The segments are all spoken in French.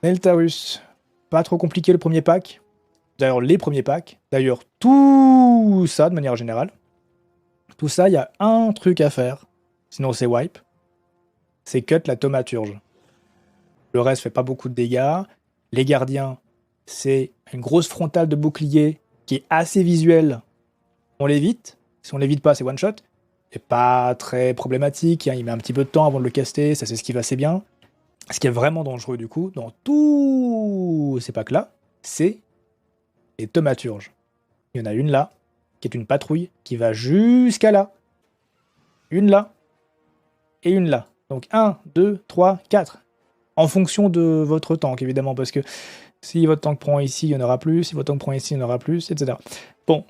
Neltarus. Pas trop compliqué le premier pack. D'ailleurs, les premiers packs. D'ailleurs, tout ça de manière générale. Tout ça, il y a un truc à faire. Sinon, c'est wipe. C'est cut la thaumaturge. Le reste fait pas beaucoup de dégâts. Les gardiens, c'est une grosse frontale de bouclier qui est assez visuelle. On l'évite. Si on l'évite pas, c'est one shot. C'est pas très problématique. Hein. Il met un petit peu de temps avant de le caster. Ça s'esquive assez bien. Ce qui est vraiment dangereux, du coup, dans tous ces packs-là, c'est les thaumaturges. Il y en a une là, qui est une patrouille, qui va jusqu'à là. Une là, et une là. Donc 1, 2, 3, 4. En fonction de votre tank, évidemment, parce que si votre tank prend ici, il y en aura plus. Si votre tank prend ici, il y en aura plus, etc. Bon,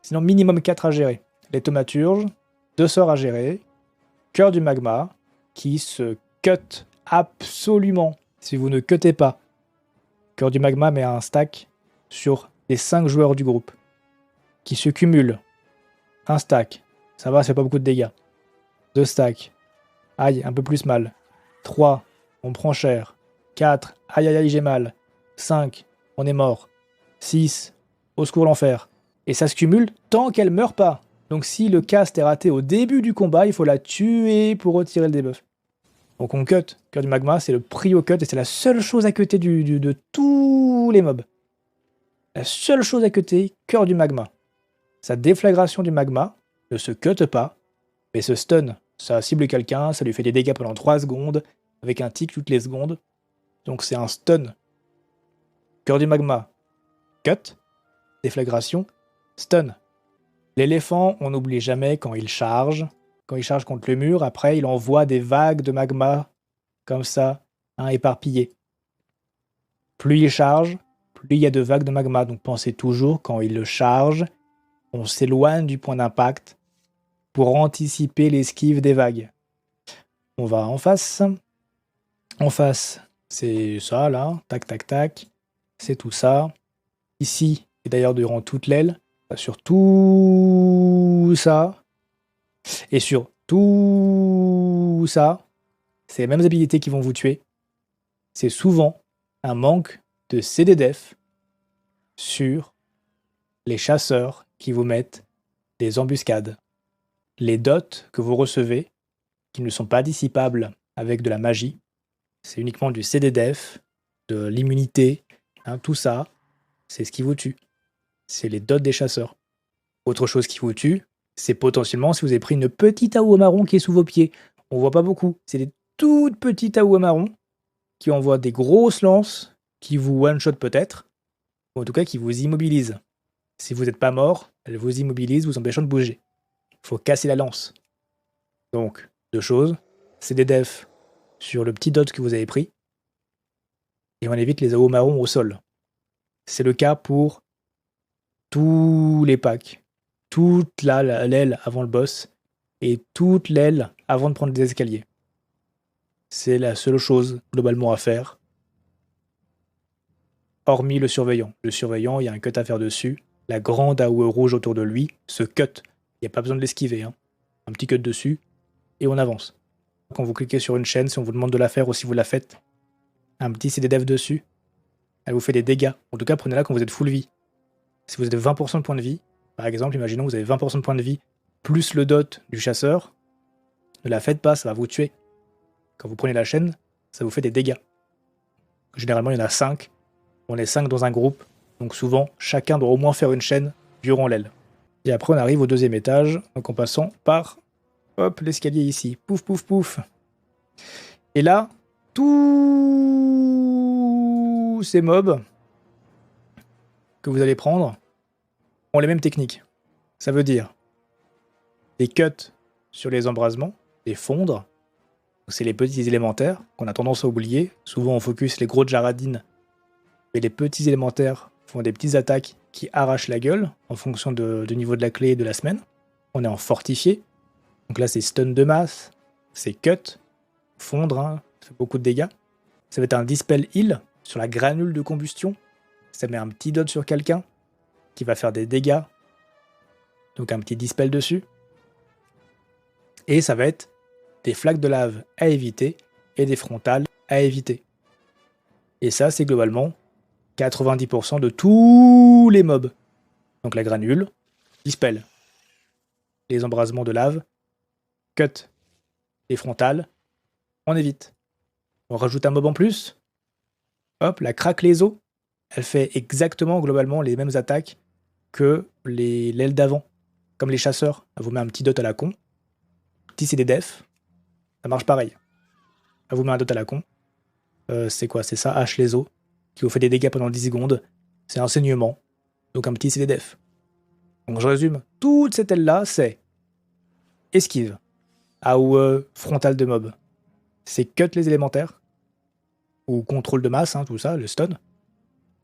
sinon minimum 4 à gérer. Les thaumaturges, 2 sorts à gérer, cœur du magma, qui se cut absolument si vous ne cuttez pas. Cœur du magma met un stack sur les 5 joueurs du groupe, qui se cumulent. Un stack, ça va, c'est pas beaucoup de dégâts. 2 stacks, aïe, un peu plus mal. 3, on prend cher. 4, aïe aïe aïe, j'ai mal. 5, on est mort. 6, au secours l'enfer. Et ça se cumule tant qu'elle meurt pas. Donc si le cast est raté au début du combat, il faut la tuer pour retirer le debuff. Donc on cut. Cœur du magma, c'est le prio cut et c'est la seule chose à cutter de tous les mobs. La seule chose à cutter, cœur du magma. Sa déflagration du magma ne se cut pas, mais se stun. Ça cible quelqu'un, ça lui fait des dégâts pendant 3 secondes, avec un tic toutes les secondes. Donc c'est un stun. Cœur du magma, cut, déflagration, stun. L'éléphant, on n'oublie jamais quand il charge. Quand il charge contre le mur, après il envoie des vagues de magma, comme ça, hein, éparpillées. Plus il charge, plus il y a de vagues de magma. Donc pensez toujours, quand il le charge, on s'éloigne du point d'impact pour anticiper l'esquive des vagues. On va en face. En face, c'est ça là, tac tac tac. C'est tout ça. Ici, et d'ailleurs durant toute l'aile, sur tout ça, et sur tout ça, c'est les mêmes habilités qui vont vous tuer. C'est souvent un manque de CD-Def sur les chasseurs qui vous mettent des embuscades. Les dots que vous recevez, qui ne sont pas dissipables avec de la magie, c'est uniquement du CD-Def, de l'immunité, hein, tout ça, c'est ce qui vous tue. C'est les dots des chasseurs. Autre chose qui vous tue, c'est potentiellement si vous avez pris une petite AOE marron qui est sous vos pieds. On voit pas beaucoup. C'est des toutes petites AOE marron qui envoient des grosses lances qui vous one-shot peut-être, ou en tout cas qui vous immobilisent. Si vous n'êtes pas mort, elles vous immobilisent, vous empêchant de bouger. Il faut casser la lance. Donc, 2 choses. C'est des defs sur le petit dot que vous avez pris, et on évite les AOE marrons au sol. C'est le cas pour tous les packs. Toute l'aile avant le boss, et toute l'aile avant de prendre des escaliers. C'est la seule chose globalement à faire. Hormis le surveillant. Le surveillant, il y a un cut à faire dessus. La grande AOE rouge autour de lui se cut. Il n'y a pas besoin de l'esquiver. Hein. Un petit cut dessus, et on avance. Quand vous cliquez sur une chaîne, si on vous demande de la faire ou si vous la faites, un petit CD-Dev dessus, elle vous fait des dégâts. En tout cas, prenez-la quand vous êtes full vie. Si vous êtes 20% de points de vie, par exemple, imaginons que vous avez 20% de points de vie, plus le dot du chasseur, ne la faites pas, ça va vous tuer. Quand vous prenez la chaîne, ça vous fait des dégâts. Généralement, il y en a 5. On est 5 dans un groupe, donc souvent, chacun doit au moins faire une chaîne durant l'aile. Et après, on arrive au 2e étage, donc en passant par, hop, l'escalier ici. Pouf, pouf, pouf. Et là, tous ces mobs que vous allez prendre ont les mêmes techniques. Ça veut dire des cuts sur les embrasements, des fondres. C'est les petits élémentaires qu'on a tendance à oublier. Souvent, on focus les gros Jaradines. Mais les petits élémentaires font des petites attaques qui arrachent la gueule en fonction du niveau de la clé et de la semaine. On est en fortifié. Donc là, c'est stun de masse, c'est cut, fondre, hein, ça fait beaucoup de dégâts. Ça va être un dispel heal sur la granule de combustion. Ça met un petit dot sur quelqu'un qui va faire des dégâts. Donc un petit dispel dessus. Et ça va être des flaques de lave à éviter et des frontales à éviter. Et ça, c'est globalement 90% de tous les mobs. Donc la granule, dispel. Les embrasements de lave, cut. Les frontales, on évite. On rajoute un mob en plus. Hop, la craque les os. Elle fait exactement, globalement, les mêmes attaques que l'aile d'avant. Comme les chasseurs. Elle vous met un petit dot à la con. Petit CD def. Ça marche pareil. Elle vous met un dot à la con. C'est quoi? C'est ça, hache les os. Qui vous fait des dégâts pendant 10 secondes. C'est un saignement. Donc un petit CD def. Donc je résume. Toute cette aile-là, c'est esquive. AOE, frontale de mob. C'est cut les élémentaires. Ou contrôle de masse, hein, tout ça, le stun.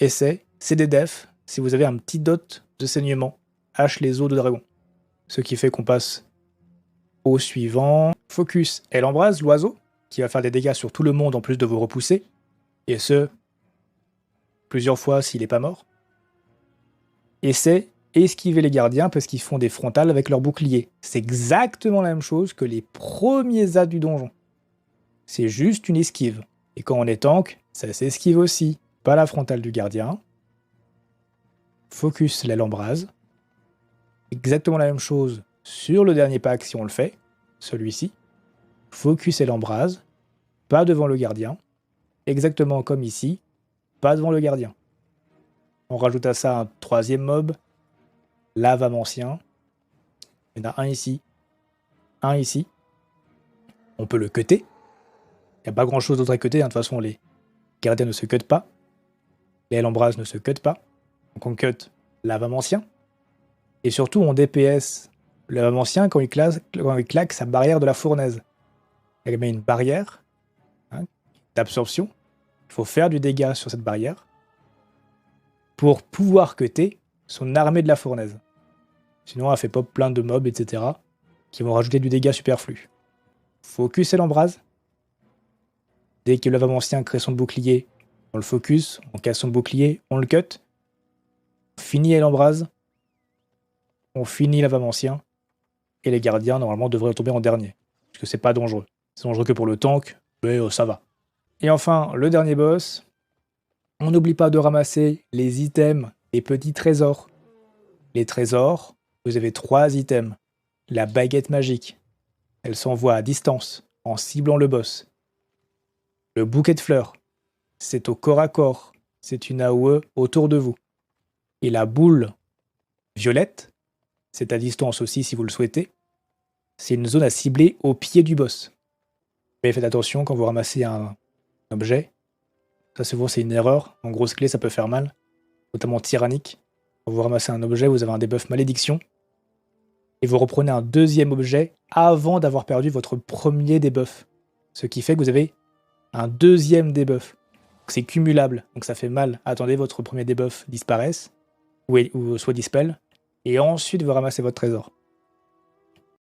Et c'est CD def si vous avez un petit dot de saignement. Hache les os de dragon. Ce qui fait qu'on passe au suivant. Focus, elle embrase l'oiseau, qui va faire des dégâts sur tout le monde en plus de vous repousser. Et ce, plusieurs fois s'il n'est pas mort. Et c'est esquiver les gardiens parce qu'ils font des frontales avec leur bouclier. C'est exactement la même chose que les premiers as du donjon. C'est juste une esquive. Et quand on est tank, ça s'esquive aussi. Pas la frontale du gardien. Focus l'aile embrase. Exactement la même chose sur le dernier pack si on le fait. Celui-ci. Focus et l'embrase. Pas devant le gardien. Exactement comme ici. Pas devant le gardien. On rajoute à ça un troisième mob. Lave ancien. Il y en a un ici. Un ici. On peut le cutter. Il n'y a pas grand chose d'autre à cutter. De toute façon, les gardiens ne se cuttent pas. Les embrase ne se cuttent pas. Donc on cut lave ancien. Et surtout, on DPS le lave ancien quand il claque sa barrière de la fournaise. Il met une barrière d'absorption. Il faut faire du dégât sur cette barrière pour pouvoir cutter son armée de la fournaise. Sinon, elle fait pop plein de mobs, etc. qui vont rajouter du dégât superflu. Focus et l'embrase. Dès que le lave ancien crée son bouclier, on le focus, on casse son bouclier, on le cut. On finit et l'embrase. On finit lave ancien. Et les gardiens, normalement, devraient tomber en dernier. Parce que c'est pas dangereux. C'est dangereux que pour le tank, mais ça va. Et enfin, le dernier boss. On n'oublie pas de ramasser les items, les petits trésors. Les trésors, vous avez 3 items. La baguette magique. Elle s'envoie à distance, en ciblant le boss. Le bouquet de fleurs. C'est au corps à corps. C'est une AOE autour de vous. Et la boule violette, c'est à distance aussi si vous le souhaitez. C'est une zone à cibler au pied du boss. Mais faites attention quand vous ramassez un objet. Ça souvent c'est une erreur. En grosse clé ça peut faire mal. Notamment tyrannique. Quand vous ramassez un objet, vous avez un debuff malédiction. Et vous reprenez un deuxième objet avant d'avoir perdu votre premier debuff. Ce qui fait que vous avez un deuxième debuff. C'est cumulable, donc ça fait mal. Attendez, votre premier debuff disparaisse, ou soit dispel, et ensuite vous ramassez votre trésor.